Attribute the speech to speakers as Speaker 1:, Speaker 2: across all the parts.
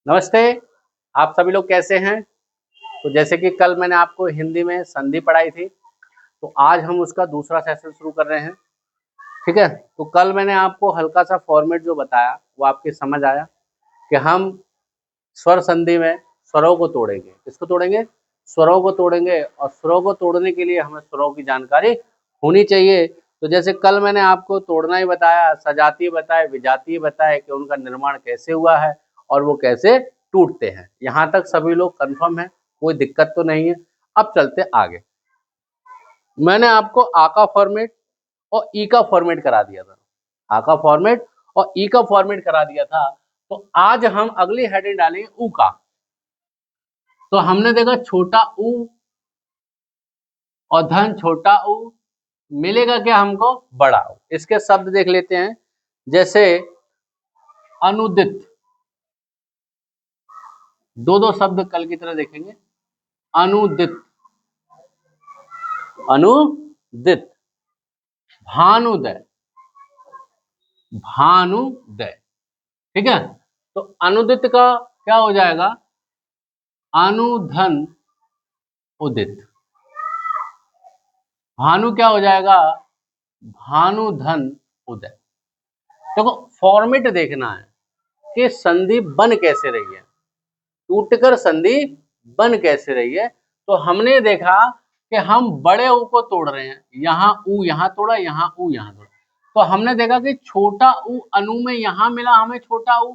Speaker 1: नमस्ते। आप सभी लोग कैसे हैं? तो जैसे कि कल मैंने आपको हिंदी में संधि पढ़ाई थी, तो आज हम उसका दूसरा सेशन शुरू कर रहे हैं। ठीक है, तो कल मैंने आपको हल्का सा फॉर्मेट जो बताया वो आपके समझ आया कि हम स्वर संधि में स्वरों को तोड़ेंगे। किसको तोड़ेंगे? स्वरों को तोड़ेंगे। और स्वरों को तोड़ने के लिए हमें स्वरों की जानकारी होनी चाहिए। तो जैसे कल मैंने आपको तोड़ना ही बताया, सजातीय बताए, विजातीय बताए कि उनका निर्माण कैसे हुआ है और वो कैसे टूटते हैं। यहाँ तक सभी लोग कंफर्म है, कोई दिक्कत तो नहीं है। अब चलते आगे। मैंने आपको आ का फॉर्मेट और ई का फॉर्मेट करा दिया था। आ का फॉर्मेट और ई का फॉर्मेट करा दिया था। तो आज हम अगली हेडिंग डालेंगे ऊ का। तो हमने देखा छोटा ऊ और धन छोटा ऊ मिलेगा क्या हमको? बड़ा ऊ। इसके शब्द देख लेते हैं। जैसे अनुदित, दो शब्द कल की तरह देखेंगे। अनुदित, अनुदित। भानुदय, भानुदय। ठीक है, तो अनुदित का क्या हो जाएगा? अनुधन उदित। भानु क्या हो जाएगा? भानुधन उदय। देखो फॉर्मेट देखना है कि संधि बन कैसे रही है, टूटकर संधि बन कैसे रही है। तो हमने देखा कि हम बड़े ऊ को तोड़ रहे हैं। यहाँ ऊ यहाँ तोड़ा, यहाँ ऊ यहाँ तोड़ा। तो हमने देखा कि छोटा ऊ अनु में यहाँ मिला हमें छोटा ऊ,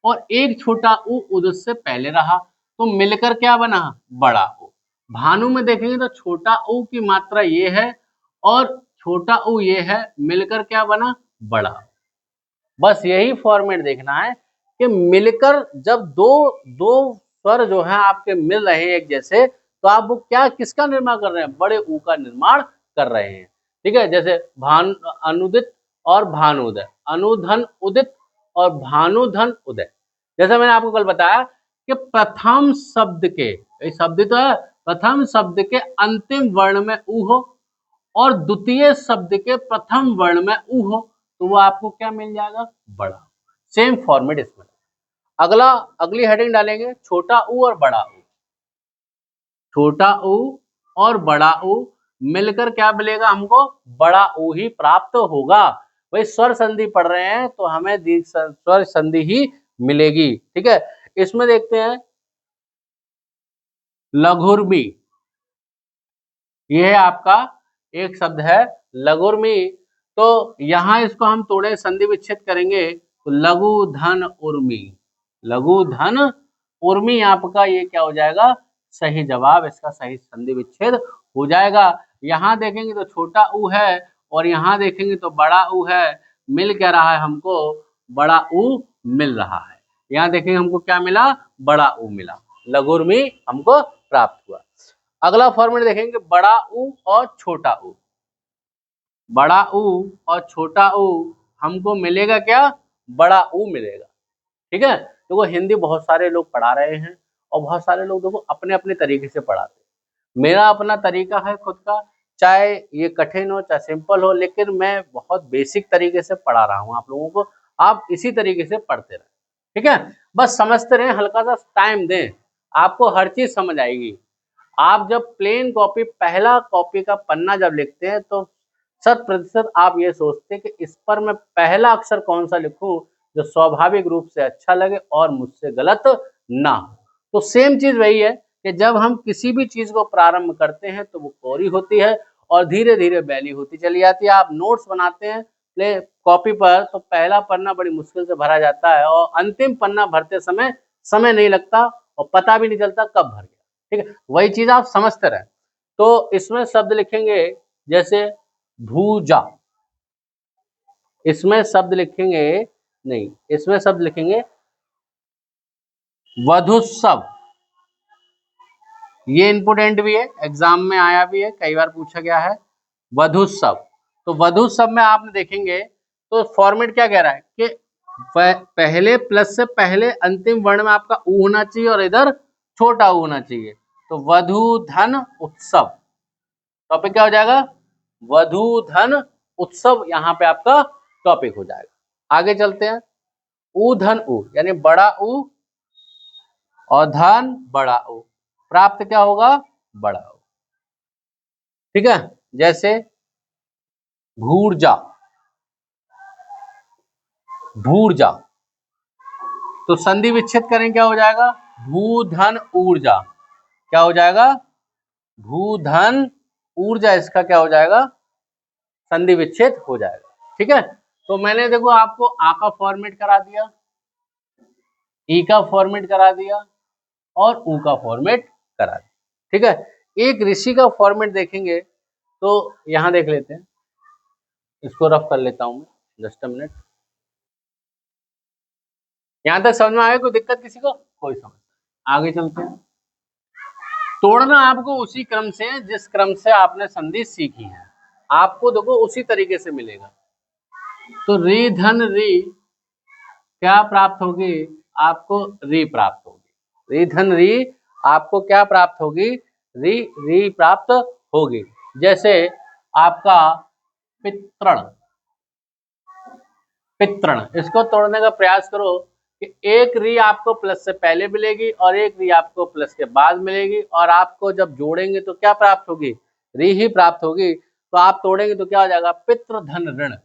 Speaker 1: और एक छोटा ऊ उदित से पहले रहा, तो मिलकर क्या बना? बड़ा ऊ। भानु में देखेंगे तो छोटा ऊ की मात्रा ये है और छोटा ऊ ये है, मिलकर क्या बना? बड़ा ऊ। बस यही फॉर्मेट देखना है कि मिलकर जब दो दो स्वर जो है आपके मिल रहे हैं एक जैसे, तो आप वो क्या किसका निर्माण कर रहे हैं? बड़े ऊ का निर्माण कर रहे हैं। ठीक है, जैसे भान अनुदित और भानुदय, अनुधन उदित और भानुधन उदय। जैसा मैंने आपको कल बताया कि प्रथम शब्द के, शब्द तो है, प्रथम शब्द के अंतिम वर्ण में ऊ हो और द्वितीय शब्द के प्रथम वर्ण में ऊ हो, तो वो आपको क्या मिल जाएगा? बड़ा। सेम फॉर्मेट इसमें। अगली हेडिंग डालेंगे छोटा ऊ और बड़ा ऊ। छोटा ऊ और बड़ा ऊ मिलकर क्या मिलेगा हमको? बड़ा ऊ ही प्राप्त होगा। भाई स्वर संधि पढ़ रहे हैं तो हमें स्वर संधि ही मिलेगी। ठीक है, इसमें देखते हैं लघुर्मी। यह आपका एक शब्द है लघुर्मी। तो यहां इसको हम तोड़े संधि विच्छेद करेंगे तो लघु धन उर्मी। लघु धन उर्मी आपका ये क्या हो जाएगा? सही जवाब। इसका सही संधि विच्छेद हो जाएगा। यहां देखेंगे तो छोटा ऊ है और यहां देखेंगे तो बड़ा ऊ है। मिल क्या रहा है हमको? बड़ा ऊ मिल रहा है। यहां देखेंगे हमको क्या मिला? बड़ा ऊ मिला। लघुर्मी हमको प्राप्त हुआ। अगला फॉर्मेट देखेंगे बड़ा ऊ और छोटा ऊ। बड़ा ऊ और छोटा ऊ हमको मिलेगा क्या? बड़ा ऊ मिलेगा। ठीक है, तो वो हिंदी बहुत सारे लोग पढ़ा रहे हैं और बहुत सारे लोग देखो अपने अपने तरीके से पढ़ाते हैं। मेरा अपना तरीका है खुद का, चाहे ये कठिन हो चाहे सिंपल हो, लेकिन मैं बहुत बेसिक तरीके से पढ़ा रहा हूँ आप लोगों को। आप इसी तरीके से पढ़ते रहें। ठीक है, बस समझते रहें, हल्का सा टाइम दें, आपको हर चीज समझ आएगी। आप जब प्लेन कॉपी, पहला कॉपी का पन्ना जब लिखते हैं तो 100% आप ये सोचते हैं कि इस पर मैं पहला अक्षर कौन सा लिखूं जो स्वाभाविक रूप से अच्छा लगे और मुझसे गलत ना हो। तो सेम चीज वही है कि जब हम किसी भी चीज को प्रारंभ करते हैं तो वो कोरी होती है और धीरे धीरे बैली होती चली जाती है। आप नोट्स बनाते हैं प्ले कॉपी पर तो पहला पन्ना बड़ी मुश्किल से भरा जाता है और अंतिम पन्ना भरते समय समय नहीं लगता और पता भी नहीं चलता कब भर गया। ठीक है, वही चीज आप समझते रहे। तो इसमें शब्द लिखेंगे जैसे भूजा। इसमें शब्द लिखेंगे, नहीं, इसमें शब्द लिखेंगे वधुत्सव। ये इंपोर्टेंट भी है, एग्जाम में आया भी है, कई बार पूछा गया है। वधुत्सव, तो वधुत्सव में आपने देखेंगे तो फॉर्मेट क्या कह रहा है कि पहले प्लस से पहले अंतिम वर्ण में आपका ऊ होना चाहिए और इधर छोटा ऊ होना चाहिए। तो वधु धन उत्सव, टॉपिक क्या हो जाएगा? वधु धन उत्सव, यहाँ पे आपका टॉपिक हो जाएगा। आगे चलते हैं। ऊ धन ऊ यानी बड़ा ऊ और धन बड़ा ऊ, प्राप्त क्या होगा, बड़ा ऊ। ठीक है, जैसे भूर्जा, भूर्जा, तो संधि विच्छेद करें क्या हो जाएगा, भू धन ऊर्जा, क्या हो जाएगा, भू धन ऊर्जा, इसका क्या हो जाएगा, संधि विच्छेद हो जाएगा। ठीक है, तो मैंने देखो आपको आ का फॉर्मेट करा दिया, ई का फॉर्मेट करा दिया और ऊ का फॉर्मेट करा दिया। ठीक है, एक ऋषि का फॉर्मेट देखेंगे तो यहां देख लेते हैं, इसको रफ कर लेता हूं मैं, जस्ट अ मिनट। यहां तक समझ में आया, कोई दिक्कत किसी को, कोई समझ, आगे चलते हैं। तोड़ना आपको उसी क्रम से, जिस क्रम से आपने संधि सीखी है, आपको देखो उसी तरीके से मिलेगा। तो री धन री क्या प्राप्त होगी, आपको री प्राप्त होगी, री धन री आपको क्या प्राप्त होगी, री री प्राप्त होगी। जैसे आपका पितृण, पितृण, इसको तोड़ने का प्रयास करो कि एक री आपको प्लस से पहले मिलेगी और एक री आपको प्लस के बाद मिलेगी, और आपको जब जोड़ेंगे तो क्या प्राप्त होगी, री ही प्राप्त होगी। तो आप तोड़ेंगे तो क्या हो जाएगा, पितृधन ऋण,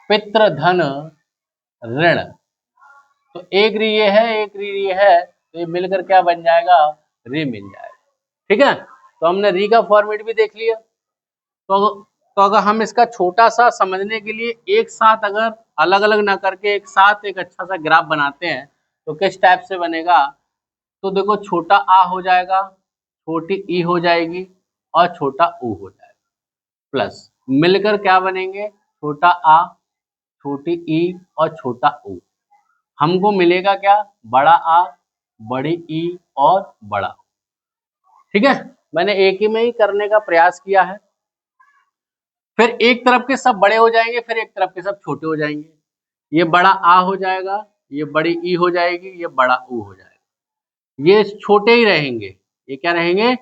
Speaker 1: पितृधन ऋण। तो एक री ये है, एक री ये है, तो ये मिलकर क्या बन जाएगा, री मिल जाएगा। ठीक है, तो हमने री का फॉर्मेट भी देख लिया। तो अगर हम इसका छोटा सा समझने के लिए एक साथ, अगर अलग अलग ना करके एक साथ एक अच्छा सा ग्राफ बनाते हैं तो किस टाइप से बनेगा, तो देखो छोटा आ हो जाएगा, छोटी ई हो जाएगी और छोटा ऊ हो जाएगा, प्लस मिलकर क्या बनेंगे, छोटा आ, छोटी ई और छोटा ऊ। हमको मिलेगा क्या, बड़ा आ, बड़ी ई और बड़ा ऊ। ठीक है, मैंने एक ही में ही करने का प्रयास किया है। फिर एक तरफ के सब बड़े हो जाएंगे, फिर एक तरफ के सब छोटे हो जाएंगे। ये बड़ा आ हो जाएगा, ये बड़ी ई हो जाएगी, ये बड़ा ऊ हो जाएगा। ये छोटे ही रहेंगे, ये क्या रहेंगे,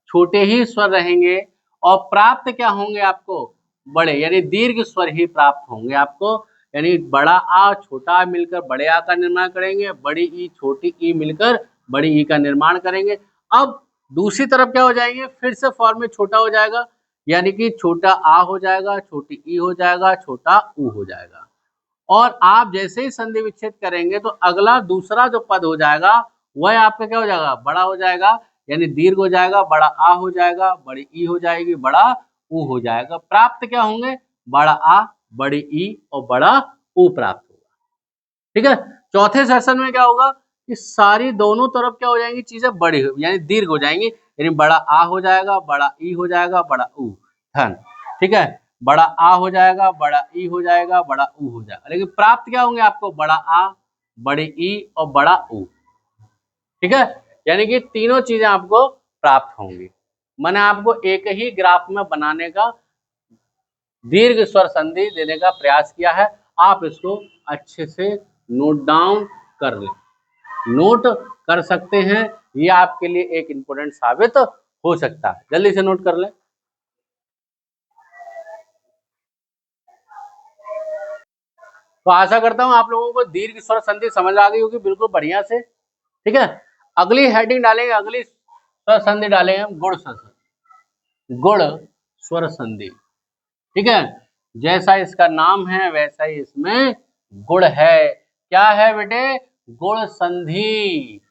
Speaker 1: छोटे ही स्वर रहेंगे, और प्राप्त क्या होंगे आपको, बड़े, यानी दीर्घ स्वर ही प्राप्त होंगे आपको। यानी बड़ा आ छोटा आ मिलकर बड़े आ का निर्माण करेंगे, बड़ी ई छोटी ई मिलकर बड़ी ई का निर्माण करेंगे। अब दूसरी तरफ क्या हो जाएंगे, फिर से फॉर्म में छोटा हो जाएगा, यानी कि छोटा आ हो जाएगा, छोटी ई हो जाएगा, छोटा ऊ हो जाएगा। और आप जैसे ही संधि विच्छेद करेंगे तो अगला दूसरा जो पद हो जाएगा वह आपका क्या हो जाएगा, बड़ा हो जाएगा, यानी दीर्घ हो जाएगा, बड़ा आ हो जाएगा, बड़ी ई हो जाएगी, बड़ा ऊ हो जाएगा। प्राप्त क्या होंगे, बड़ा आ, बड़ी ई और बड़ा ऊ प्राप्त होगा। ठीक है, चौथे सेशन में क्या होगा कि सारी दोनों तरफ क्या हो जाएंगी, चीजें बड़ी यानी दीर्घ हो जाएंगी, यानी बड़ा आ हो जाएगा, बड़ा ई हो जाएगा, बड़ा ऊ धन। ठीक है, बड़ा आ हो जाएगा, बड़ा ई हो जाएगा, बड़ा ऊ हो जाएगा, लेकिन प्राप्त क्या होंगे आपको, बड़ा आ, बड़ी ई और बड़ा ऊ। ठीक है, यानी कि तीनों चीजें आपको प्राप्त होंगी। मैंने आपको एक ही ग्राफ में बनाने का, दीर्घ स्वर संधि देने का प्रयास किया है। आप इसको अच्छे से नोट डाउन कर लें, नोट कर सकते हैं, ये आपके लिए एक इंपॉर्टेंट साबित हो सकता है। जल्दी से नोट कर लें। तो आशा करता हूं आप लोगों को दीर्घ स्वर संधि समझ आ गई होगी बिल्कुल बढ़िया से। ठीक है, अगली हेडिंग डालेंगे, अगली स्वर संधि डालेंगे हम गुण स्वर संधि, गुण स्वर संधि। ठीक है, जैसा इसका नाम है वैसा ही इसमें गुण है। क्या है बेटे, गुण संधि।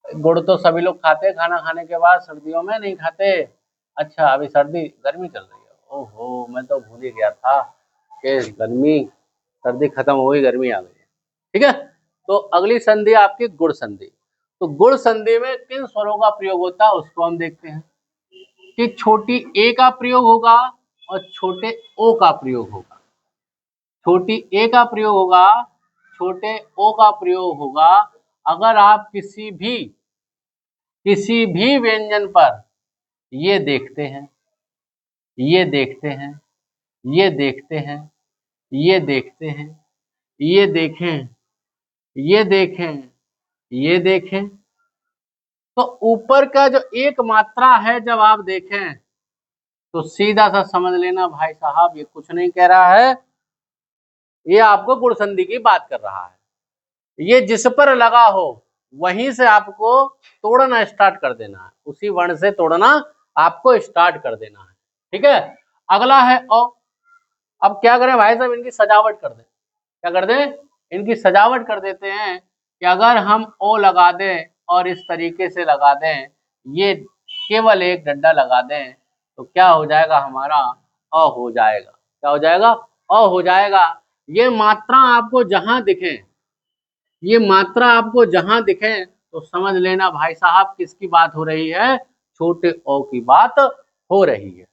Speaker 1: गुड़ तो सभी लोग खाते हैं खाना खाने के बाद, सर्दियों में नहीं खाते। अच्छा, अभी सर्दी गर्मी चल रही है, ओहो मैं तो भूल ही गया था कि गर्मी, सर्दी खत्म हो गई, गर्मी आ गई है। ठीक है, तो अगली संधि आपकी गुण संधि। तो गुण संधि में किन स्वरों का प्रयोग होता है उसको हम देखते हैं कि छोटी ए का प्रयोग होगा और छोटे ओ का प्रयोग होगा। छोटी ए का प्रयोग होगा, छोटे ओ का प्रयोग होगा अगर आप किसी भी व्यंजन पर ये देखते हैं, ये देखते हैं, ये देखते हैं, ये देखते हैं, ये देखें, ये देखें, ये देखें, तो ऊपर का जो एक मात्रा है जब आप देखें तो सीधा सा समझ लेना भाई साहब ये कुछ नहीं कह रहा है, ये आपको गुण संधि की बात कर रहा है। ये जिस पर लगा हो वहीं से आपको तोड़ना स्टार्ट कर देना है, उसी वर्ण से तोड़ना आपको स्टार्ट कर देना है। ठीक है, अगला है अ। अब क्या करें भाई साहब, इनकी सजावट कर दें। क्या कर दें, इनकी सजावट कर देते हैं कि अगर हम ओ लगा दें और इस तरीके से लगा दें, ये केवल एक डंडा लगा दें तो क्या हो जाएगा, हमारा अ हो जाएगा। क्या हो जाएगा, अ हो जाएगा। ये मात्रा आपको जहां दिखे, ये मात्रा आपको जहां दिखे तो समझ लेना भाई साहब किसकी बात हो रही है, छोटे ओ की बात हो रही है।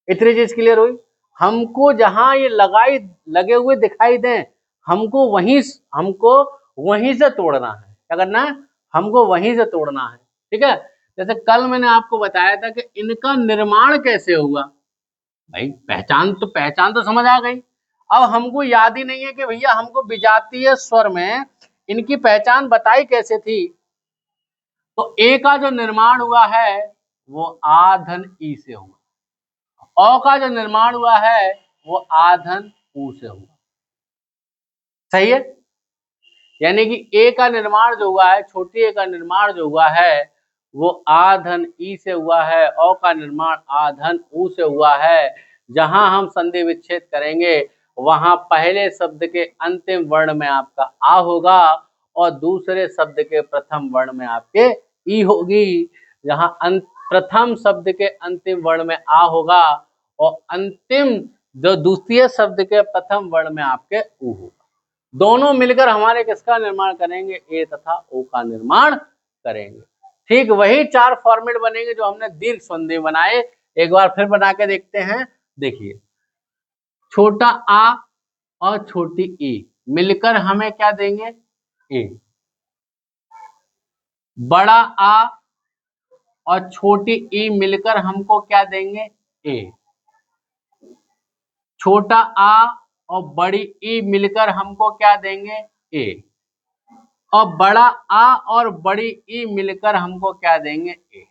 Speaker 1: इतनी चीज क्लियर हुई। हमको जहां ये लगे हुए दिखाई दें, हमको वहीं से तोड़ना है। क्या करना है, हमको वहीं से तोड़ना है। ठीक है, जैसे कल मैंने आपको बताया था कि इनका निर्माण कैसे हुआ। भाई पहचान तो समझ आ गई। अब हमको याद ही नहीं है कि भैया हमको विजातीय स्वर में इनकी पहचान बताई कैसे थी। तो ए का जो निर्माण हुआ है वो आ धन ई से हुआ, अ का जो निर्माण हुआ है वो आ धन ऊ से हुआ। सही है, यानी कि ए का निर्माण जो हुआ है, छोटी ए का निर्माण जो हुआ है वो आ धन ई से हुआ है, अ का निर्माण आ धन ऊ से हुआ है। जहां हम संधि विच्छेद करेंगे वहां पहले शब्द के अंतिम वर्ण में आपका आ होगा और दूसरे शब्द के प्रथम वर्ण में आपके ई होगी। जहां प्रथम शब्द के अंतिम वर्ण में आ होगा और अंतिम जो द्वितीय शब्द के प्रथम वर्ण में आपके ऊ होगा। दोनों मिलकर हमारे किसका निर्माण करेंगे, ए तथा ओ का निर्माण करेंगे। ठीक वही चार फॉर्मेट बनेंगे जो हमने दीर्घ संधि बनाए। एक बार फिर बना के देखते हैं। देखिए, छोटा आ और छोटी ई मिलकर हमें क्या देंगे, ए। बड़ा आ और छोटी ई मिलकर हमको क्या देंगे, ए। छोटा आ और बड़ी ई मिलकर हमको क्या देंगे, ए। और बड़ा आ और बड़ी ई मिलकर हमको क्या देंगे, ए।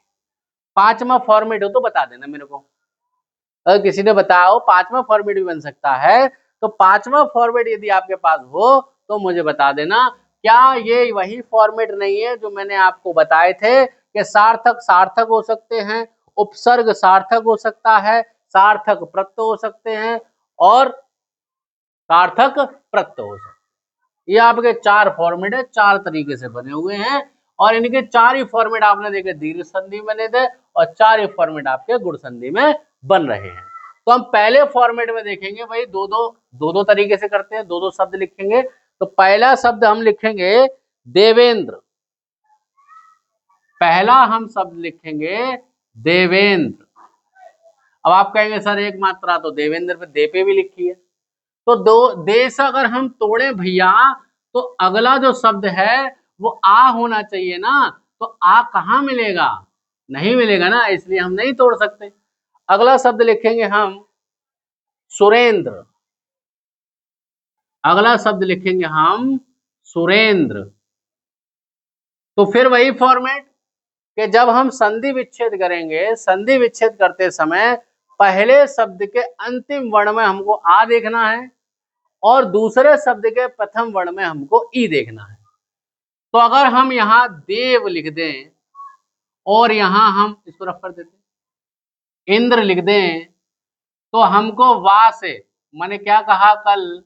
Speaker 1: पांचवा फॉर्मेट हो तो बता देना मेरे को। अगर किसी ने बताया हो पांचवा फॉर्मेट भी बन सकता है तो पांचवा फॉर्मेट यदि आपके पास हो तो मुझे बता देना। क्या ये वही फॉर्मेट नहीं है जो मैंने आपको बताए थे कि सार्थक सार्थक हो सकते हैं, उपसर्ग सार्थक हो सकता है, सार्थक प्रत्यय हो सकते हैं और सार्थक प्रत्यय हो सकते हैं। ये आपके चार फॉर्मेट है, चार तरीके से बने हुए हैं और इनके चार ही फॉर्मेट आपने देखे दीर्घ संधि बने थे और चार ही फॉर्मेट आपके गुण संधि में बन रहे हैं। तो हम पहले फॉर्मेट में देखेंगे भाई दो तरीके से करते हैं, दो शब्द लिखेंगे। तो पहला शब्द हम लिखेंगे देवेंद्र। पहला हम शब्द लिखेंगे देवेंद्र। अब आप कहेंगे सर एक मात्रा तो देवेंद्र पे दे पे भी लिखी है, तो दो देश अगर हम तोड़े भैया तो अगला जो शब्द है वो आ होना चाहिए ना। तो आ कहाँ मिलेगा, नहीं मिलेगा ना, इसलिए हम नहीं तोड़ सकते। अगला शब्द लिखेंगे हम सुरेंद्र। अगला शब्द लिखेंगे हम सुरेंद्र। तो फिर वही फॉर्मेट कि जब हम संधि विच्छेद करेंगे, संधि विच्छेद करते समय पहले शब्द के अंतिम वर्ण में हमको आ देखना है और दूसरे शब्द के प्रथम वर्ण में हमको ई देखना है। तो अगर हम यहाँ देव लिख दें और यहाँ हम इसको रफ कर देते इंद्र लिख दें तो हमको वा से, मैंने क्या कहा कल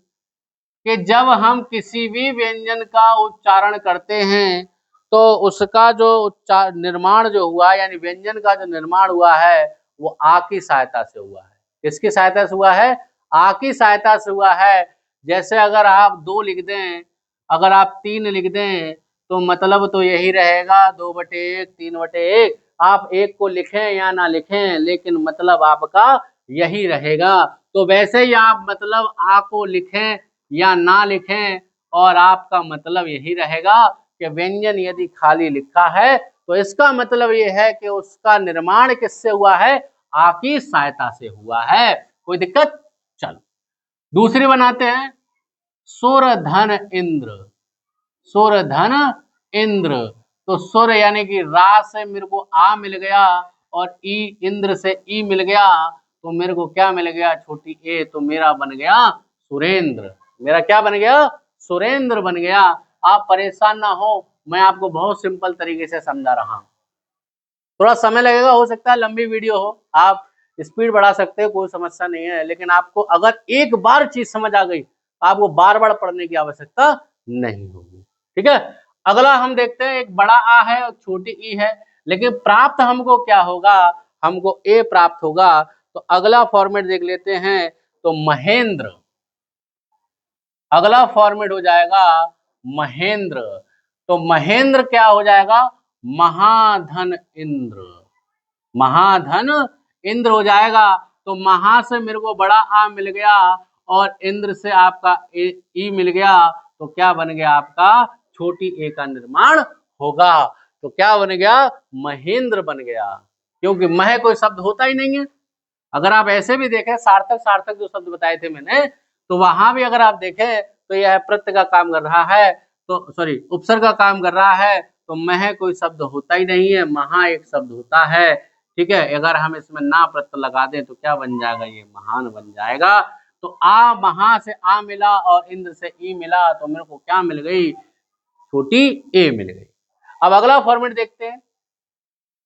Speaker 1: कि जब हम किसी भी व्यंजन का उच्चारण करते हैं तो उसका जो निर्माण जो हुआ यानी व्यंजन का जो निर्माण हुआ है वो आ की सहायता से हुआ है। किसकी सहायता से हुआ है, आ की सहायता से हुआ है। जैसे अगर आप दो लिख दें, अगर आप तीन लिख दें तो मतलब तो यही रहेगा 2/1 3/1। आप एक को लिखें या ना लिखें लेकिन मतलब आपका यही रहेगा। तो वैसे ही आप मतलब आ को लिखें या ना लिखें और आपका मतलब यही रहेगा कि व्यंजन यदि खाली लिखा है तो इसका मतलब यह है कि उसका निर्माण किससे हुआ है, आ की सहायता से हुआ है। कोई दिक्कत, चलो दूसरी बनाते हैं सुर धन इंद्र। सुर धन इंद्र, तो सुर यानी कि रा से मेरे को आ मिल गया और ई इंद्र से ई मिल गया तो मेरे को क्या मिल गया, छोटी ए, तो मेरा बन गया सुरेंद्र। मेरा क्या बन गया, सुरेंद्र बन गया। आप परेशान ना हो, मैं आपको बहुत सिंपल तरीके से समझा रहा हूँ। थोड़ा समय लगेगा, हो सकता है लंबी वीडियो हो, आप स्पीड बढ़ा सकते हो, कोई समस्या नहीं है, लेकिन आपको अगर एक बार चीज समझ आ गई तो आपको बार बार पढ़ने की आवश्यकता नहीं होगी। ठीक है, अगला हम देखते हैं, एक बड़ा आ है और छोटी ई है, लेकिन प्राप्त हमको क्या होगा, हमको ए प्राप्त होगा। तो अगला फॉर्मेट देख लेते हैं, तो महेंद्र, अगला फॉर्मेट हो जाएगा महेंद्र। तो महेंद्र क्या हो जाएगा, महाधन इंद्र, महाधन इंद्र हो जाएगा। तो महा से मेरे को बड़ा आ मिल गया और इंद्र से आपका ई मिल गया, तो क्या बन गया आपका छोटी ए का निर्माण होगा। तो क्या बन गया, महेंद्र बन गया, क्योंकि मह कोई शब्द होता ही नहीं है। अगर आप ऐसे भी देखें, सार्थक सार्थक जो शब्द बताए थे मैंने, तो वहां भी अगर आप देखें तो यह प्रत्यय का काम कर रहा है, तो सॉरी उपसर्ग का काम कर रहा है, तो मह कोई शब्द होता ही नहीं है, महा एक शब्द होता है। ठीक है, अगर हम इसमें ना प्रत्यय लगा दें तो क्या बन जाएगा, ये महान बन जाएगा। तो आ, महा से आ मिला और इंद्र से ई मिला, तो मेरे को क्या मिल गई, छोटी ए मिल गई। अब अगला फॉर्मेट देखते हैं,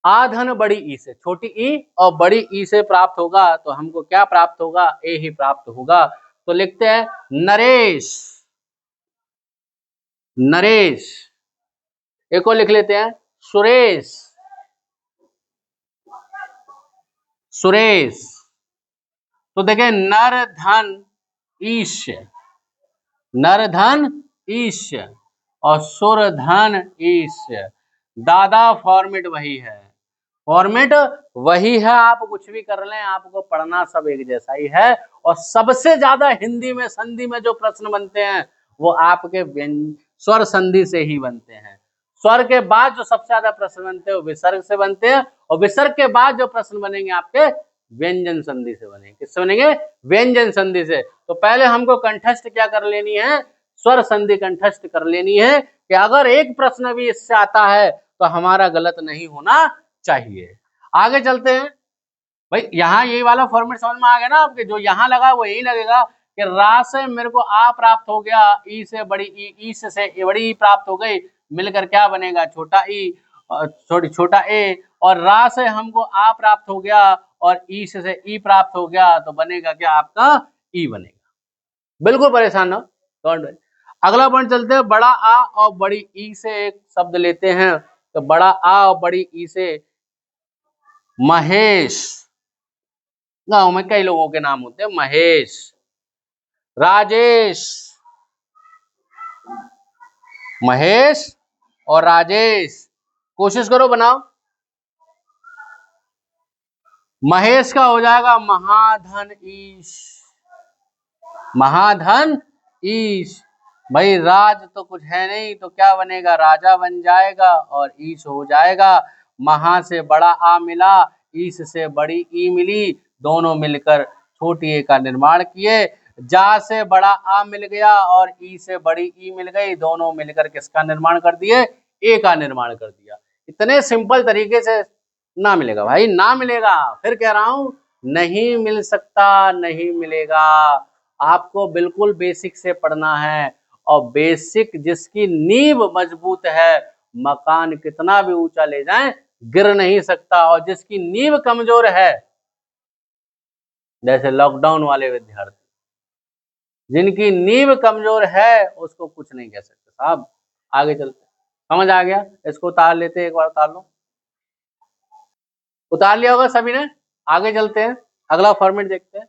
Speaker 1: आधन बड़ी ई से, छोटी ई और बड़ी ई से प्राप्त होगा, तो हमको क्या प्राप्त होगा, ए ही प्राप्त होगा। तो लिखते हैं नरेश, नरेश, एक और लिख लेते हैं सुरेश, सुरेश। तो देखें नर धन ईश्य, नर धन ईश्य और सुर धन ईश्य, दादा फॉर्मेट वही है, फॉर्मेट वही है, आप कुछ भी कर लें, आपको पढ़ना सब एक जैसा ही है। और सबसे ज्यादा हिंदी में संधि में जो प्रश्न बनते हैं वो आपके स्वर संधि से ही बनते हैं। स्वर के बाद जो सबसे ज्यादा प्रश्न बनते हैं वो विसर्ग से बनते हैं, और विसर्ग के बाद जो प्रश्न बनेंगे आपके व्यंजन संधि से बनेंगे। किससे बनेंगे, व्यंजन संधि से। तो पहले हमको कंठस्थ क्या कर लेनी है, स्वर संधि कंठस्थ कर लेनी है, कि अगर एक प्रश्न भी इससे आता है तो हमारा गलत नहीं होना चाहिए। आगे चलते हैं भाई, यहाँ यही वाला फॉर्मेट समझ में आ गया ना आपके, जो यहाँ लगा वो यही लगेगा कि रा से मेरे को आ प्राप्त हो गया, ई से बड़ी ई से बड़ी ई प्राप्त हो गई, मिलकर क्या बनेगा, छोटा ई, छोटा ए, और रा से हमको आ प्राप्त हो गया और ई से ई प्राप्त हो गया, तो बनेगा क्या आपका ई बनेगा। बिल्कुल परेशान हो, डोंट वरी। अगला पॉइंट चलते हैं, बड़ा आ और बड़ी ई से एक शब्द लेते हैं। तो बड़ा आ और बड़ी ई से महेश, गांव में कई लोगों के नाम होते हैं, महेश, राजेश, महेश और राजेश, कोशिश करो बनाओ। महेश का हो जाएगा महाधन ईश, महाधन ईश। भाई राज तो कुछ है नहीं, तो क्या बनेगा, राजा बन जाएगा और ईश हो जाएगा। महा से बड़ा आ मिला, ईश से बड़ी ई मिली, दोनों मिलकर छोटी ए का निर्माण किए। जा से बड़ा आ मिल गया और ई से बड़ी ई मिल गई, दोनों मिलकर किसका निर्माण कर दिए, ए का निर्माण कर दिया। इतने सिंपल तरीके से ना मिलेगा भाई, ना मिलेगा, फिर कह रहा हूं नहीं मिल सकता, नहीं मिलेगा। आपको बिल्कुल बेसिक से पढ़ना है, और बेसिक जिसकी नींव मजबूत है, मकान कितना भी ऊंचा ले जाएं गिर नहीं सकता, और जिसकी नींव कमजोर है, जैसे लॉकडाउन वाले विद्यार्थी, जिनकी नींव कमजोर है उसको कुछ नहीं कह सकते साहब। आगे चलते, समझ आ गया, इसको उतार लेते, एक बार उतार लो, उतार लिया होगा सभी ने। आगे चलते हैं, अगला फॉर्मेट देखते हैं।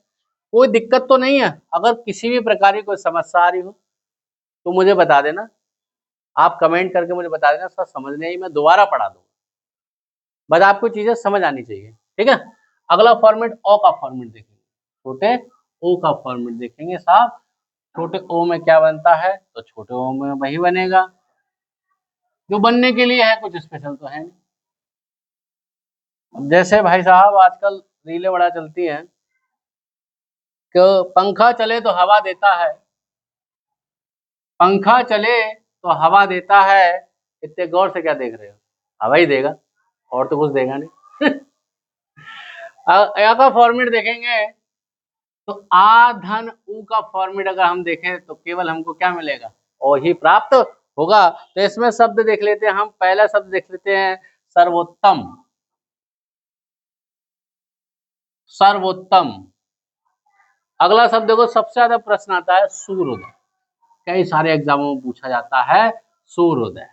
Speaker 1: कोई दिक्कत तो नहीं है, अगर किसी भी प्रकार की कोई समस्या आ रही हो तो मुझे बता देना, आप कमेंट करके मुझे बता देना, सर समझ नहीं आई, मैं दोबारा पढ़ा दूंगा, बस आपको चीजें समझ आनी चाहिए। ठीक है, अगला फॉर्मेट ओ का फॉर्मेट देखेंगे, छोटे ओ का फॉर्मेट देखेंगे साहब। छोटे ओ में क्या बनता है, तो छोटे ओ में वही बनेगा जो बनने के लिए है, कुछ स्पेशल तो है नहीं। अब जैसे भाई साहब आजकल रीलें बड़ा चलती हैं कि पंखा चले तो हवा देता है, पंखा चले तो हवा देता है, इतने गौर से क्या देख रहे हो, हवा ही देगा और तो कुछ देगा नहीं। का फॉर्मेट देखेंगे तो आ धन उ का फॉर्मेट अगर हम देखें तो केवल हमको क्या मिलेगा, ओ ही प्राप्त होगा। तो इसमें शब्द देख लेते हैं हम, पहला शब्द देख लेते हैं सर्वोत्तम। सर्वोत्तम। अगला शब्द देखो, सबसे ज्यादा प्रश्न आता है सूर्योदय, कई सारे एग्जामों में पूछा जाता है सूर्योदय।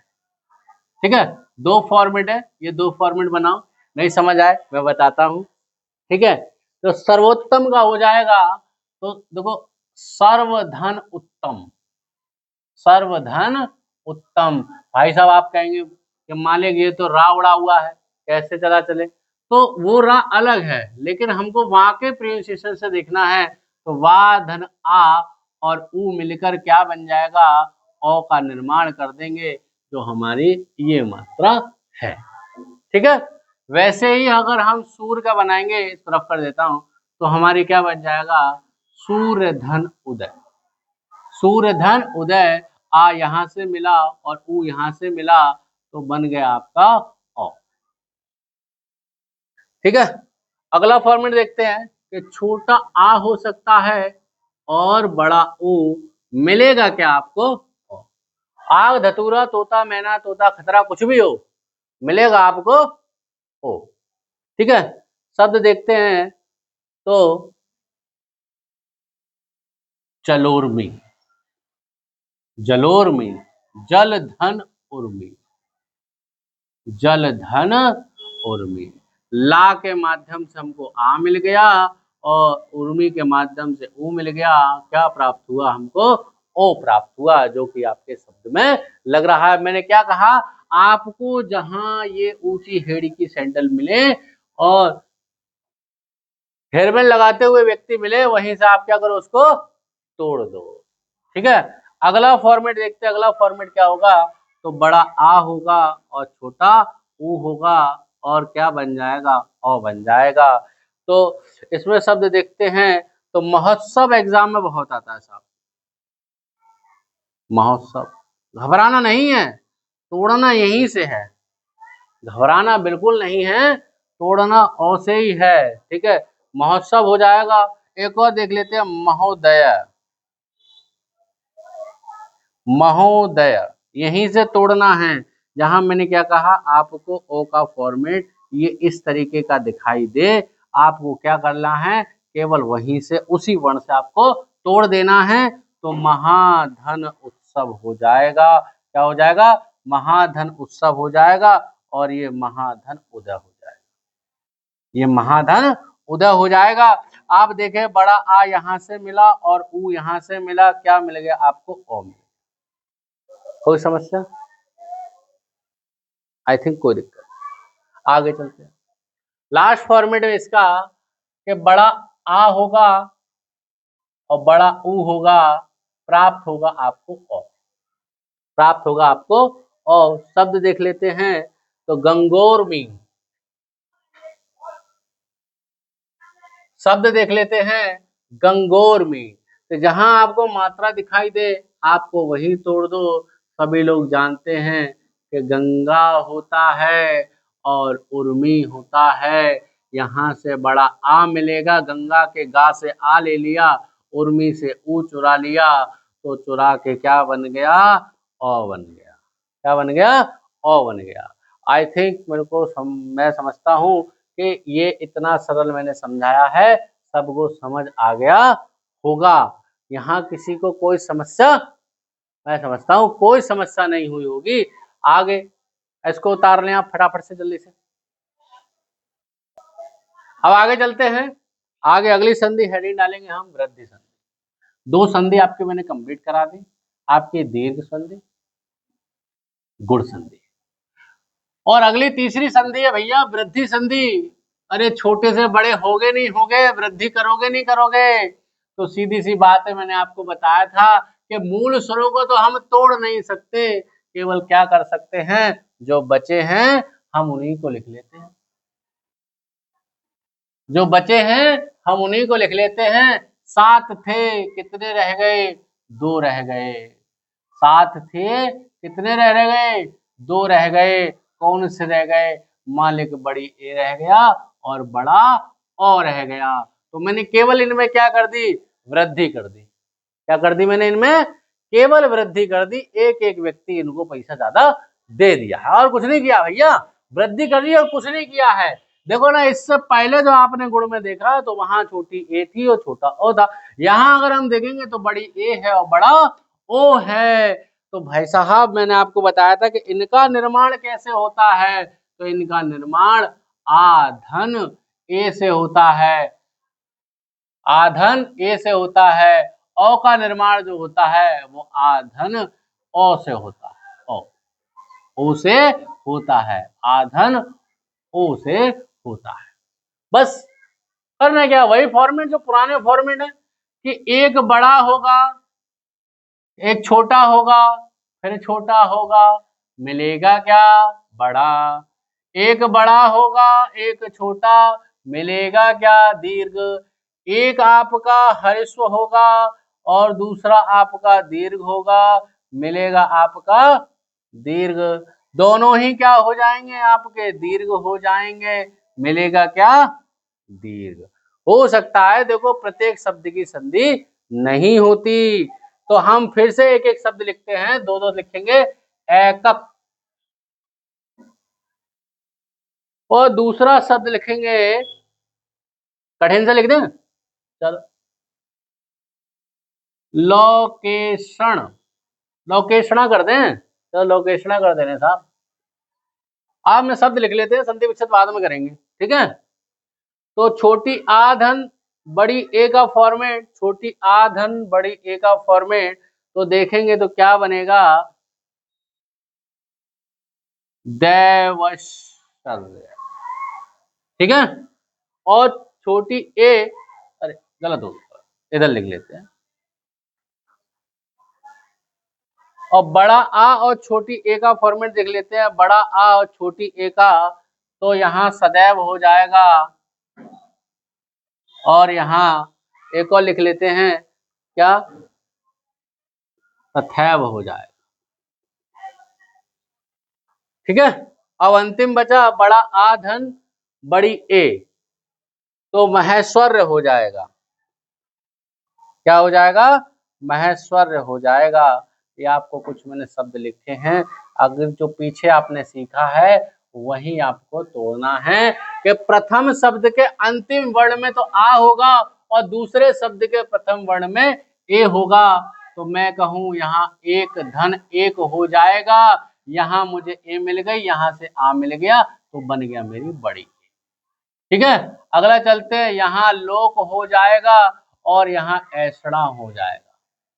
Speaker 1: ठीक है, दो फॉर्मेट है, ये दो फॉर्मेट बनाओ, नहीं समझ आए मैं बताता हूं। ठीक है, तो सर्वोत्तम का हो जाएगा, तो देखो सर्वधन उत्तम। सर्वधन उत्तम। भाई साहब आप कहेंगे कि मालिक ये तो रा उड़ा हुआ है, कैसे चला चले, तो वो रा अलग है, लेकिन हमको वहां के प्रोनाउंसिएशन से देखना है। तो वा धन आ और ऊ मिलकर क्या बन जाएगा, औ का निर्माण कर देंगे, जो हमारी ये मात्रा है। ठीक है, वैसे ही अगर हम सूर्य का बनाएंगे, इसको रफ कर देता हूं, तो हमारी क्या बन जाएगा, सूर्य धन उदय। सूर्य धन उदय, आ यहां से मिला और ऊ यहां से मिला, तो बन गया आपका औ। ठीक है, अगला फॉर्मेट देखते हैं कि छोटा आ हो सकता है और बड़ा ऊ, मिलेगा क्या आपको, औ। आग धतूरा तोता मैना तोता खतरा कुछ भी हो, मिलेगा आपको ओ। ठीक है, शब्द देखते हैं, तो जलोर्मी। जलोर्मी, जल धन उर्मी। जल धन उर्मी, ला के माध्यम से हमको आ मिल गया और उर्मी के माध्यम से ऊ मिल गया, क्या प्राप्त हुआ हमको, ओ प्राप्त हुआ, जो कि आपके शब्द में लग रहा है। मैंने क्या कहा, आपको जहां ये ऊंची हेड़ी की सैंडल मिले और हेयरबैंड लगाते हुए व्यक्ति मिले, वहीं से आप क्या करो, उसको तोड़ दो। ठीक है, अगला फॉर्मेट देखते हैं, अगला फॉर्मेट क्या होगा, तो बड़ा आ होगा और छोटा ऊ होगा, और क्या बन जाएगा, औ बन जाएगा। तो इसमें शब्द देखते हैं, तो महोत्सव एग्जाम में बहुत आता है साहब। महोत्सव, घबराना नहीं है, तोड़ना यहीं से है, घबराना बिल्कुल नहीं है, तोड़ना औ से ही है। ठीक है, महोत्सव हो जाएगा। एक और देख लेते हैं, महोदय। महोदय, यहीं से तोड़ना है, जहां मैंने क्या कहा, आपको ओ का फॉर्मेट ये इस तरीके का दिखाई दे, आपको क्या करना है, केवल वहीं से उसी वर्ण से आपको तोड़ देना है, तो महाधन उत्सव हो जाएगा। क्या हो जाएगा, महाधन उत्सव हो जाएगा, और ये महाधन उदय हो जाएगा। ये महाधन उदय हो जाएगा। आप देखें, बड़ा आ यहां से मिला और ऊ यहां से मिला, क्या मिल गया आपको, ओ मिल। कोई समस्या, आई थिंक कोई दिक्कत। आगे चलते हैं, लास्ट फॉर्मेट में इसका कि बड़ा आ होगा और बड़ा ऊ होगा, प्राप्त होगा आपको औ। प्राप्त होगा आपको और शब्द देख लेते हैं, तो गंगोर्मी। शब्द देख लेते हैं, गंगोर्मी। तो जहां आपको मात्रा दिखाई दे, आपको वही तोड़ दो। सभी लोग जानते हैं कि गंगा होता है और उर्मी होता है, यहां से बड़ा आ मिलेगा, गंगा के गा से आ ले लिया, उर्मी से ऊ चुरा लिया, तो चुरा के क्या बन गया, औ बन गया। क्या बन गया, औ बन गया। आई थिंक मेरे को मैं समझता हूं कि ये इतना सरल मैंने समझाया है, सबको समझ आ गया होगा। यहाँ किसी को कोई समस्या, मैं समझता हूँ कोई समस्या नहीं हुई होगी। आगे इसको उतार लें आप फटाफट से, जल्दी से। अब आगे चलते हैं, आगे अगली संधि हेडिंग डालेंगे हम वृद्धि संधि। दो संधि आपके मैंने कंप्लीट करा दी, आपकी दीर्घ संधि, गुण संधि, और अगली तीसरी संधि है भैया वृद्धि संधि। अरे छोटे से बड़े होगे नहीं होगे, वृद्धि करोगे नहीं करोगे, तो सीधी सी बात है, मैंने आपको बताया था कि मूल स्वरों को तो हम तोड़ नहीं सकते, केवल क्या कर सकते हैं, जो बचे हैं हम उन्हीं को लिख लेते हैं। जो बचे हैं हम उन्हीं को लिख लेते हैं। 7 थे, कितने रह गए, 2 रह गए। 7 थे, कितने रह गए, 2 रह गए। कौन से रह गए, मालिक बड़ी ए रह गया और बड़ा ओ रह गया। तो मैंने केवल इनमें क्या कर दी, वृद्धि कर दी। क्या कर दी मैंने इनमें, केवल वृद्धि कर दी, एक एक व्यक्ति इनको पैसा ज्यादा दे दिया है और कुछ नहीं किया भैया, वृद्धि कर दी और कुछ नहीं किया है। देखो ना, इससे पहले जो आपने गुण में देखा तो वहां छोटी ए थी और छोटा ओ था, यहाँ अगर हम देखेंगे तो बड़ी ए है और बड़ा ओ है। तो भाई साहब मैंने आपको बताया था कि इनका निर्माण कैसे होता है, तो इनका निर्माण आधन ए से होता है, आधन ए से होता है। औ का निर्माण जो होता है वो आधन ओ से होता है, ओ से होता है, आधन ओ से होता है। बस करना क्या, वही फॉर्मेट जो पुराने फॉर्मेट है कि एक बड़ा होगा, एक छोटा होगा, फिर छोटा होगा, मिलेगा क्या, बड़ा। एक बड़ा होगा, एक छोटा, मिलेगा क्या, दीर्घ। एक आपका ह्रस्व होगा और दूसरा आपका दीर्घ होगा, मिलेगा आपका दीर्घ। दोनों ही क्या हो जाएंगे, आपके दीर्घ हो जाएंगे, मिलेगा क्या, दीर्घ। हो सकता है देखो प्रत्येक शब्द की संधि नहीं होती, तो हम फिर से एक एक शब्द लिखते हैं, दो दो लिखेंगे। एकक और दूसरा शब्द लिखेंगे, कठिन से लिख दें, चलो, लोकेशण, लोकेशणा कर दें, चलो लोकेशणा कर देने साहब। आप में शब्द लिख लेते हैं, संधि विच्छेद बाद में करेंगे, ठीक है। तो छोटी आ धन बड़ी ए का फॉर्मेट, छोटी आ धन बड़ी ए का फॉर्मेट, तो देखेंगे तो क्या बनेगा, दैवश्वर्य, ठीक है। और छोटी ए, अरे गलत हो गया, इधर लिख लेते हैं। और बड़ा आ और छोटी ए का फॉर्मेट देख लेते हैं, बड़ा आ और छोटी ए का, तो यहां सदैव हो जाएगा और यहां एक और लिख लेते हैं, क्या, तथैव हो जाएगा, ठीक है। अब अंतिम बचा बड़ा आ धन बड़ी ए, तो महेश्वर्य हो जाएगा, क्या हो जाएगा, महेश्वर्य हो जाएगा। ये आपको कुछ मैंने शब्द लिखे हैं, अगर जो पीछे आपने सीखा है वही आपको तोड़ना है कि प्रथम शब्द के अंतिम वर्ण में तो आ होगा और दूसरे शब्द के प्रथम वर्ण में ए होगा। तो मैं कहूं यहाँ एक धन एक हो जाएगा, यहाँ मुझे ए मिल गई, यहाँ से आ मिल गया, तो बन गया मेरी बड़ी, ठीक है। अगला चलते हैं, यहाँ लोक हो जाएगा और यहाँ ऐसड़ा हो जाएगा,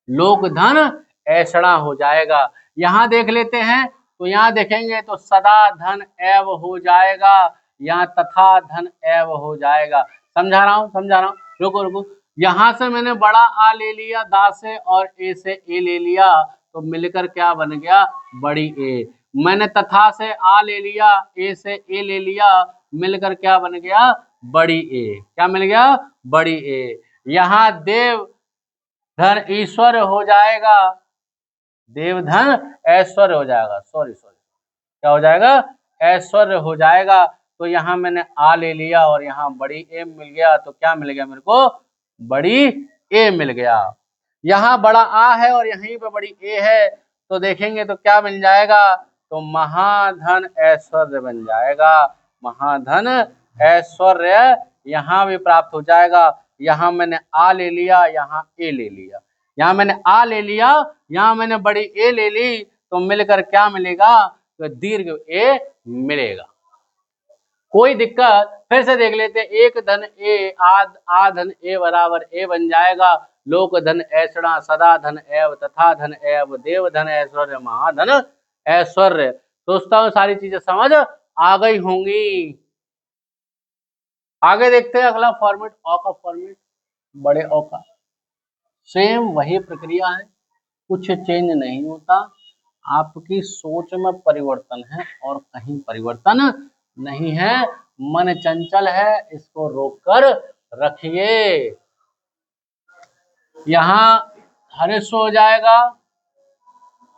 Speaker 1: लोक धन ऐसड़ा हो जाएगा। यहाँ देख लेते हैं, तो यहाँ देखेंगे तो सदा धन एव हो जाएगा, यहाँ तथा धन एव हो जाएगा। समझा रहा हूँ, समझा रहा हूँ, रुको रुको। यहाँ से मैंने बड़ा आ ले लिया दा से और ए से ए ले लिया, तो मिलकर क्या बन गया, बड़ी ए। मैंने तथा से आ ले लिया, ए से ए ले लिया, मिलकर क्या बन गया, बड़ी ए। क्या मिल गया, बड़ी ए। यहाँ देव धन ईश्वर हो जाएगा, देवधन ऐश्वर्य हो जाएगा, सॉरी सॉरी, क्या हो जाएगा, ऐश्वर्य हो जाएगा। तो यहाँ मैंने आ ले लिया और यहाँ बड़ी ए मिल गया, तो क्या मिल गया मेरे को, बड़ी ए मिल गया। यहाँ बड़ा आ है और यहीं पे बड़ी ए है, तो देखेंगे तो क्या मिल जाएगा, तो महाधन ऐश्वर्य बन जाएगा, महाधन ऐश्वर्य यहाँ भी प्राप्त हो जाएगा। यहाँ मैंने आ ले लिया, यहाँ ए ले लिया, यहाँ मैंने आ ले लिया, यहाँ मैंने बड़ी ए ले ली, तो मिलकर क्या मिलेगा, तो दीर्घ ए मिलेगा। कोई दिक्कत, फिर से देख लेते हैं, एक धन ए आ धन ए बराबर ए बन जाएगा, लोक धन ऐसड़ा, सदा धन एव, तथा धन एव, देव धन ऐश्वर्य, महाधन ऐश्वर्य। दोस्तों सारी चीजें समझ आ गई होंगी। आगे देखते हैं अगला फॉर्मेट, अ का फॉर्मेट, बड़े अ का, सेम वही प्रक्रिया है, कुछ चेंज नहीं होता, आपकी सोच में परिवर्तन है और कहीं परिवर्तन नहीं है। मन चंचल है, इसको रोककर रखिए। यहाँ हर्ष हो जाएगा,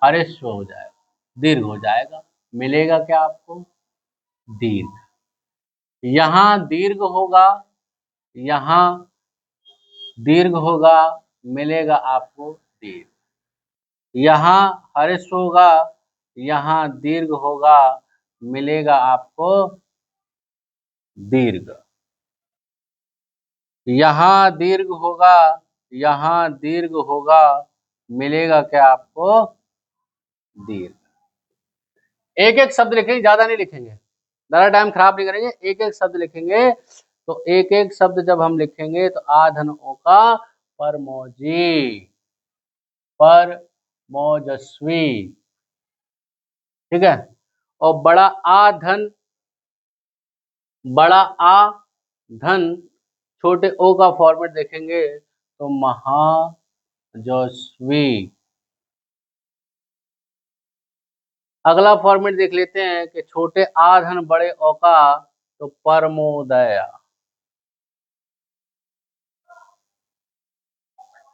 Speaker 1: हर्ष हो जाएगा, दीर्घ हो जाएगा, मिलेगा क्या आपको, दीर्घ। यहाँ दीर्घ होगा, यहाँ दीर्घ होगा, मिलेगा आपको दीर्घ। यहाँ हर्ष होगा, यहाँ दीर्घ होगा, मिलेगा आपको दीर्घ। यहाँ दीर्घ होगा, यहाँ दीर्घ होगा, मिलेगा क्या आपको दीर्घ। एक एक शब्द लिखेंगे, ज्यादा नहीं लिखेंगे, ज्यादा टाइम खराब नहीं करेंगे, एक एक शब्द लिखेंगे। तो एक एक शब्द जब हम लिखेंगे तो आ धन ओ का परमौजी, परमौजस्वी, ठीक है। और बड़ा आ धन, बड़ा आ धन छोटे ओ का फॉर्मेट देखेंगे तो महाजस्वी। अगला फॉर्मेट देख लेते हैं कि छोटे आ धन बड़े ओ का, तो परमोदय।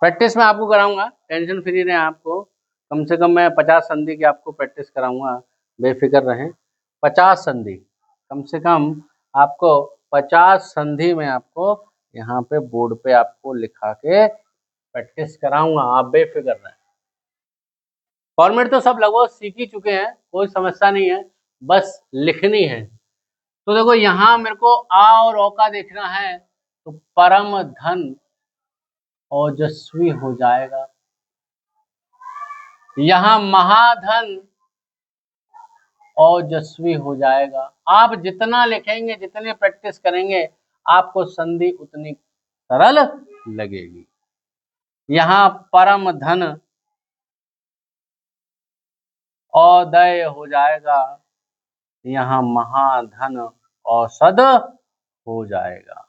Speaker 1: प्रैक्टिस में आपको कराऊंगा, टेंशन फ्री रहें, आपको कम से कम मैं 50 संधि की आपको प्रैक्टिस कराऊंगा, बेफिक्र रहें। 50 संधि, कम से कम आपको 50 संधि में आपको यहाँ पे बोर्ड पे आपको लिखा के प्रैक्टिस कराऊंगा, आप बेफिक्र रहें। फॉर्मेट तो सब लगभग सीख ही चुके हैं, कोई समस्या नहीं है, बस लिखनी है। तो देखो यहाँ मेरे को आ और ओ का देखना है, तो परम धन ओजस्वी हो जाएगा। यहाँ महाधन ओजस्वी हो जाएगा। आप जितना लिखेंगे, जितने प्रैक्टिस करेंगे, आपको संधि उतनी सरल लगेगी। यहाँ परम धन औदय हो जाएगा, यहाँ महाधन औषध हो जाएगा।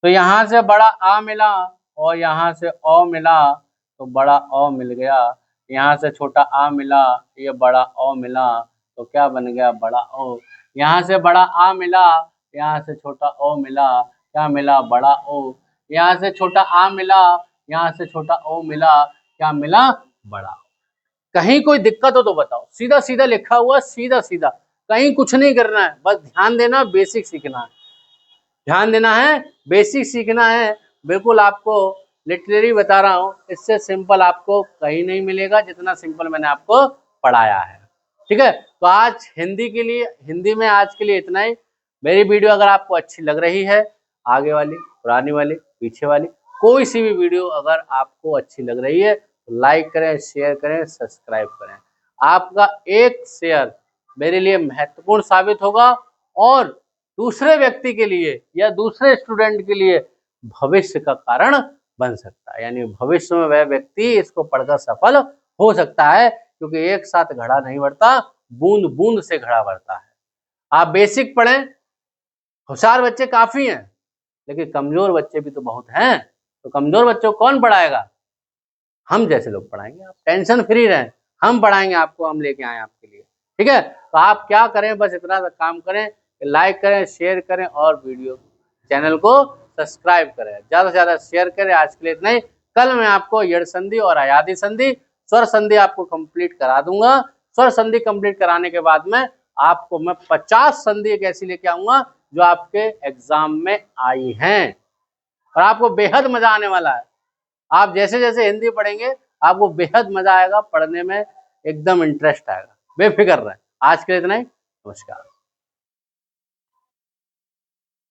Speaker 1: तो यहाँ से बड़ा आ मिला और यहाँ से ओ मिला, तो बड़ा ओ मिल गया। यहाँ से छोटा आ मिला, ये बड़ा ओ मिला, तो क्या बन गया बड़ा ओ। यहाँ से बड़ा आ मिला, यहाँ से छोटा ओ मिला, क्या मिला बड़ा ओ। यहाँ से छोटा आ मिला, यहाँ से छोटा ओ मिला, क्या मिला बड़ा ओ। कहीं कोई दिक्कत हो तो बताओ, सीधा सीधा लिखा हुआ, सीधा सीधा, कहीं कुछ नहीं करना है, बस ध्यान देना, बेसिक सीखना है, ध्यान देना है, बेसिक सीखना है। बिल्कुल आपको लिटरेरी बता रहा हूँ, इससे सिंपल आपको कहीं नहीं मिलेगा जितना सिंपल मैंने आपको पढ़ाया है, ठीक है। तो आज हिंदी के लिए, हिंदी में आज के लिए इतना ही। मेरी वीडियो अगर आपको अच्छी लग रही है, आगे वाली, पुरानी वाली, पीछे वाली, कोई सी भी वीडियो अगर आपको अच्छी लग रही है तो लाइक करें, शेयर करें, सब्सक्राइब करें। आपका एक शेयर मेरे लिए महत्वपूर्ण साबित होगा और दूसरे व्यक्ति के लिए या दूसरे स्टूडेंट के लिए भविष्य का कारण बन सकता है, यानी भविष्य में वह व्यक्ति इसको पढ़कर सफल हो सकता है, क्योंकि एक साथ घड़ा नहीं बढ़ता, बूंद बूंद से घड़ा बढ़ता है। आप बेसिक पढ़ें, होशियार बच्चे काफी हैं, लेकिन कमजोर बच्चे भी तो बहुत हैं, तो कमजोर बच्चों को कौन पढ़ाएगा, हम जैसे लोग पढ़ाएंगे। आप टेंशन फ्री रहें, हम पढ़ाएंगे आपको, हम लेके आए आपके लिए, ठीक है। तो आप क्या करें, बस इतना सा काम करें, लाइक करें, शेयर करें और वीडियो चैनल को सब्सक्राइब करें, ज्यादा से ज्यादा शेयर करें। आज के लिए इतना ही। कल मैं आपको यड़ संधि और अयादी संधि, स्वर संधि आपको कंप्लीट करा दूंगा। स्वर संधि कंप्लीट कराने के बाद में आपको मैं 50 संधि एक ऐसी लेके आऊंगा जो आपके एग्जाम में आई हैं और आपको बेहद मजा आने वाला है। आप जैसे जैसे हिंदी पढ़ेंगे आपको बेहद मजा आएगा, पढ़ने में एकदम इंटरेस्ट आएगा, बेफिक्र रहें। आज के लिए इतना ही, नमस्कार।